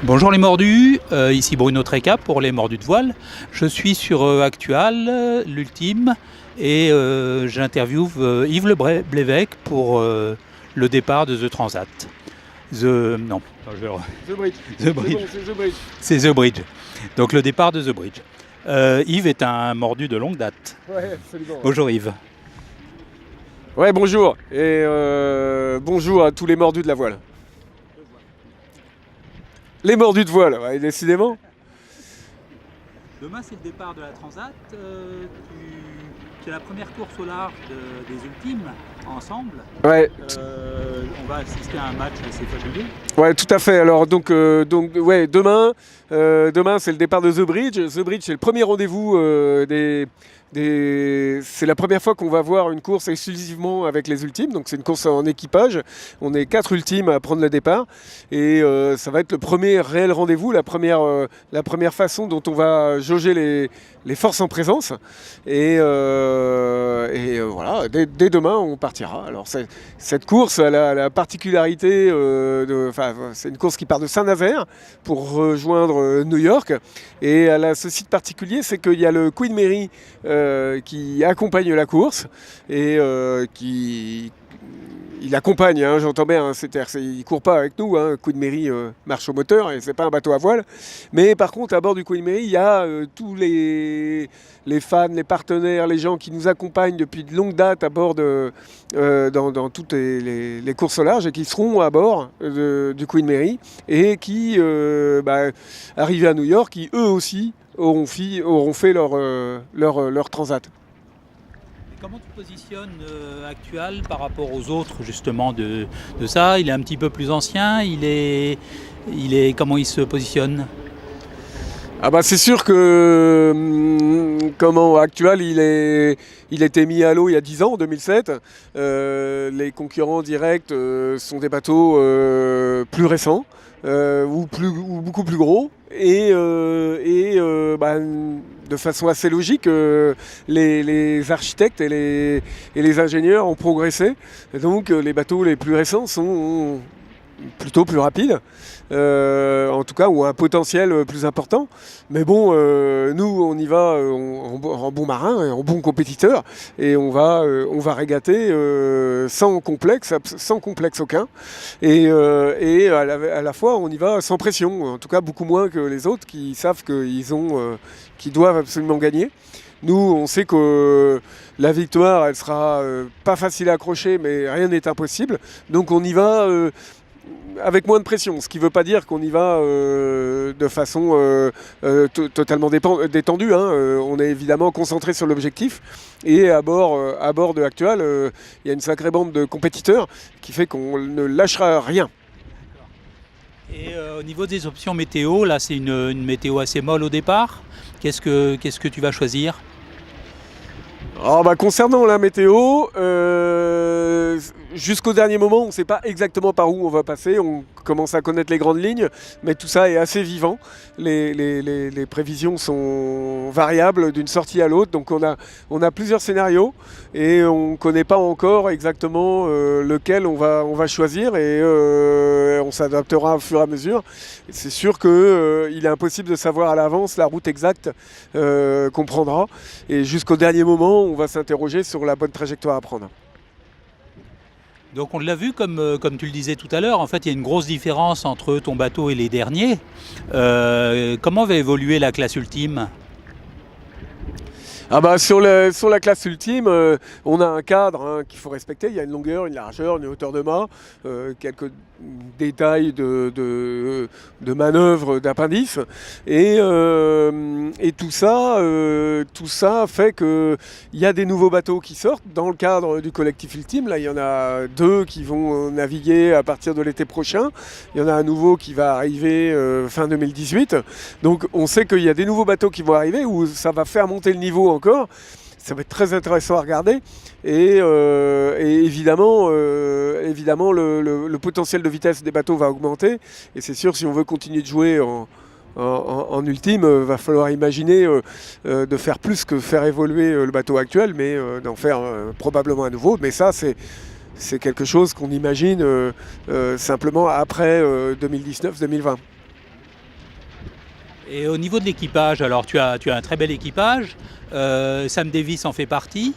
Bonjour les mordus, ici Bruno Tréca pour les mordus de voile. Je suis sur Actual, l'Ultime, et j'interviewe Yves Le Blévec pour le départ de The Transat. The Bridge. The Bridge. C'est The Bridge. C'est The Bridge. Donc le départ de The Bridge. Yves est un mordu de longue date. Ouais, absolument. Bonjour Yves. Ouais, bonjour. Et bonjour à tous les mordus de la voile. Les mordus de voile, ouais, décidément. Demain c'est le départ de la Transat. C'est la première course au large des Ultimes ensemble. Ouais. On va assister à un match assez fabuleux. Ouais, tout à fait. Alors ouais, demain c'est le départ de The Bridge. The Bridge, c'est le premier rendez-vous c'est la première fois qu'on va voir une course exclusivement avec les Ultimes, donc c'est une course en équipage. On est 4 Ultimes à prendre le départ et ça va être le premier réel rendez-vous, la première façon dont on va jauger les forces en présence. Et voilà, dès demain on partira. Alors cette course a la particularité, c'est une course qui part de Saint-Nazaire pour rejoindre New York, et elle a ceci de particulier, c'est qu'il y a le Queen Mary qui accompagne la course et il accompagne, hein, j'entends bien, hein, il ne court pas avec nous, hein, Queen Mary marche au moteur et c'est pas un bateau à voile. Mais par contre, à bord du Queen Mary, il y a tous les fans, les partenaires, les gens qui nous accompagnent depuis de longues dates à bord dans toutes les courses au large et qui seront à bord du Queen Mary et qui, arrivés à New York, qui eux aussi auront fait leur transat. Comment tu positionnes Actual par rapport aux autres justement de ça? Il est un petit peu plus ancien, comment il se positionne? Ah bah c'est sûr que Actual, il était mis à l'eau il y a 10 ans, en 2007. Les concurrents directs sont des bateaux plus récents ou beaucoup plus gros. Et de façon assez logique, les architectes et les ingénieurs ont progressé. Et donc les bateaux les plus récents sont plutôt plus rapides, en tout cas, ou un potentiel plus important. Mais bon, nous, on y va en bon marin, en bon compétiteur, et on va régater sans complexe aucun. Et à la fois, on y va sans pression, en tout cas beaucoup moins que les autres qui savent qu'ils doivent absolument gagner. Nous, on sait que la victoire, elle sera pas facile à accrocher, mais rien n'est impossible. Donc on y va avec moins de pression, ce qui ne veut pas dire qu'on y va de façon totalement détendue. Hein. On est évidemment concentré sur l'objectif, et à bord de Actual, il y a une sacrée bande de compétiteurs qui fait qu'on ne lâchera rien. Et au niveau des options météo, là c'est une météo assez molle au départ. Qu'est-ce que tu vas choisir? Concernant la météo, jusqu'au dernier moment, on ne sait pas exactement par où on va passer. On commence à connaître les grandes lignes, mais tout ça est assez vivant. Les prévisions sont variables d'une sortie à l'autre, donc on a plusieurs scénarios et on ne connaît pas encore exactement lequel on va choisir, et on s'adaptera au fur et à mesure. C'est sûr qu'il est impossible de savoir à l'avance la route exacte qu'on prendra, et jusqu'au dernier moment, on va s'interroger sur la bonne trajectoire à prendre. Donc on l'a vu, comme tu le disais tout à l'heure, en fait il y a une grosse différence entre ton bateau et les derniers. Comment va évoluer la classe Ultime? Sur la classe Ultime, on a un cadre qu'il faut respecter. Il y a une longueur, une largeur, une hauteur de mât, quelques détails de manœuvre, d'appendices, et tout ça fait qu'il y a des nouveaux bateaux qui sortent dans le cadre du collectif Ultime. Là, il y en a 2 qui vont naviguer à partir de l'été prochain. Il y en a un nouveau qui va arriver fin 2018. Donc on sait qu'il y a des nouveaux bateaux qui vont arriver, où ça va faire monter le niveau encore. Ça va être très intéressant à regarder, et évidemment le potentiel de vitesse des bateaux va augmenter, et c'est sûr, si on veut continuer de jouer en Ultime, va falloir imaginer de faire plus que faire évoluer le bateau actuel, mais d'en faire probablement un nouveau. Mais ça, c'est quelque chose qu'on imagine simplement après 2019-2020. Et au niveau de l'équipage, alors tu as un très bel équipage. Sam Davis en fait partie.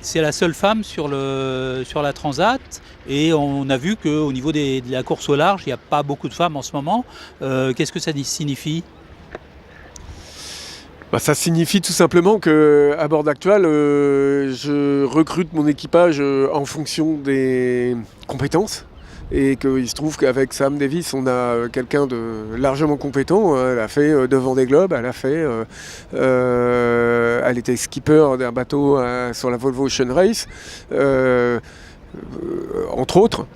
C'est la seule femme sur la Transat. Et on a vu qu'au niveau de la course au large, il n'y a pas beaucoup de femmes en ce moment. Qu'est-ce que ça signifie ? Ça signifie tout simplement qu'à bord d'Actual, je recrute mon équipage en fonction des compétences. Et qu'il se trouve qu'avec Sam Davis, on a quelqu'un de largement compétent. Elle a fait devant des globes, elle était skipper d'un bateau sur la Volvo Ocean Race. Entre autres.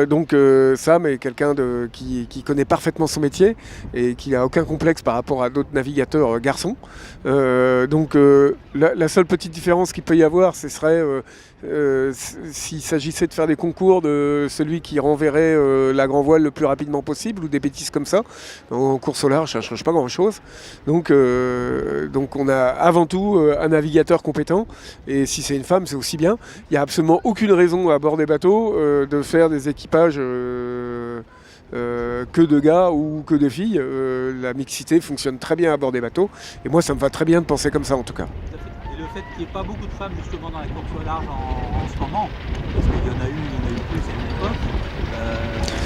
Donc Sam est quelqu'un qui connaît parfaitement son métier et qui n'a aucun complexe par rapport à d'autres navigateurs garçons. Donc la seule petite différence qu'il peut y avoir, ce serait s'il s'agissait de faire des concours de celui qui renverrait la grand voile le plus rapidement possible ou des bêtises comme ça. En course au large, ça ne change pas grand-chose. Donc on a avant tout un navigateur compétent et si c'est une femme, c'est aussi bien. Il n'y a absolument aucune raison à bord des bateaux de faire des équipages que de gars ou que de filles. La mixité fonctionne très bien à bord des bateaux et moi ça me va très bien de penser comme ça en tout cas. Et le fait qu'il n'y ait pas beaucoup de femmes justement dans la course au large en ce moment, parce qu'il y en a eu plus à une époque,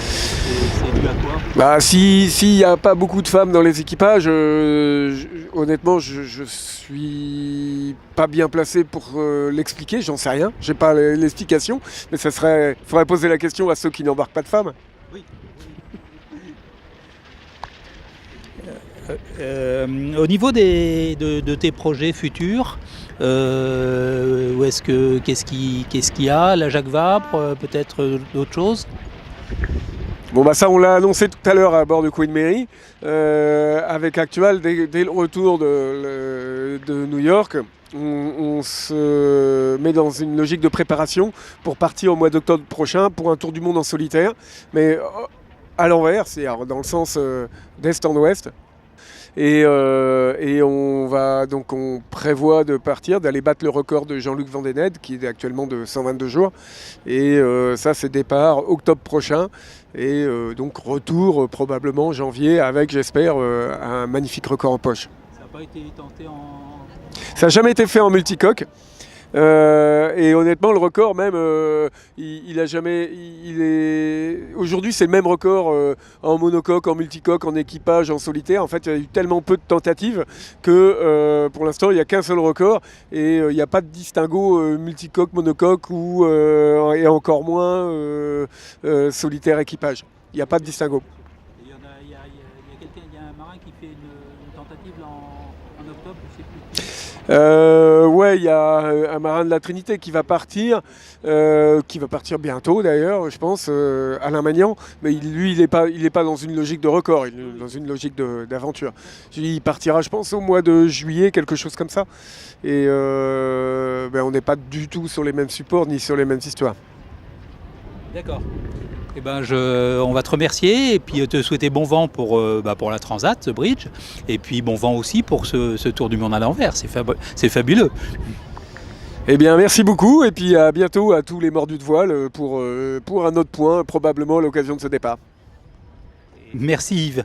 c'est dû à quoi ? S'il n'y a pas beaucoup de femmes dans les équipages, honnêtement je suis pas bien placé pour l'expliquer, j'en sais rien, j'ai pas l'explication, mais faudrait poser la question à ceux qui n'embarquent pas de femmes. Oui. Au niveau de tes projets futurs, qu'est-ce qu'il y a ? La Jacques Vabre, peut-être d'autres choses ? Ça on l'a annoncé tout à l'heure à bord de Queen Mary, avec Actual, dès le retour de New York, on se met dans une logique de préparation pour partir au mois d'octobre prochain pour un tour du monde en solitaire, mais à l'envers, c'est-à-dire dans le sens d'est en ouest. Et on prévoit de partir, d'aller battre le record de Jean-Luc Vandened qui est actuellement de 122 jours. Et ça c'est départ octobre prochain et donc retour probablement janvier avec j'espère un magnifique record en poche. Ça n'a pas été tenté Ça n'a jamais été fait en multicoque. Et honnêtement, le record même, aujourd'hui c'est le même record en monocoque, en multicoque, en équipage, en solitaire. En fait, il y a eu tellement peu de tentatives que pour l'instant, il n'y a qu'un seul record et il n'y a pas de distinguo multicoque, monocoque et encore moins solitaire équipage. Il n'y a pas de distinguo. Il y a un marin qui fait une tentative en octobre, je ne sais plus. Il y a un marin de la Trinité qui va partir bientôt d'ailleurs, je pense, Alain Magnan, mais lui il n'est pas dans une logique de record, il est dans une logique d'aventure. Il partira je pense au mois de juillet, quelque chose comme ça, et on n'est pas du tout sur les mêmes supports ni sur les mêmes histoires. D'accord. On va te remercier et puis te souhaiter bon vent pour la Transat, ce bridge, et puis bon vent aussi pour ce tour du monde à l'envers, c'est fabuleux. Eh bien merci beaucoup et puis à bientôt à tous les mordus de voile pour un autre point, probablement à l'occasion de ce départ. Merci Yves.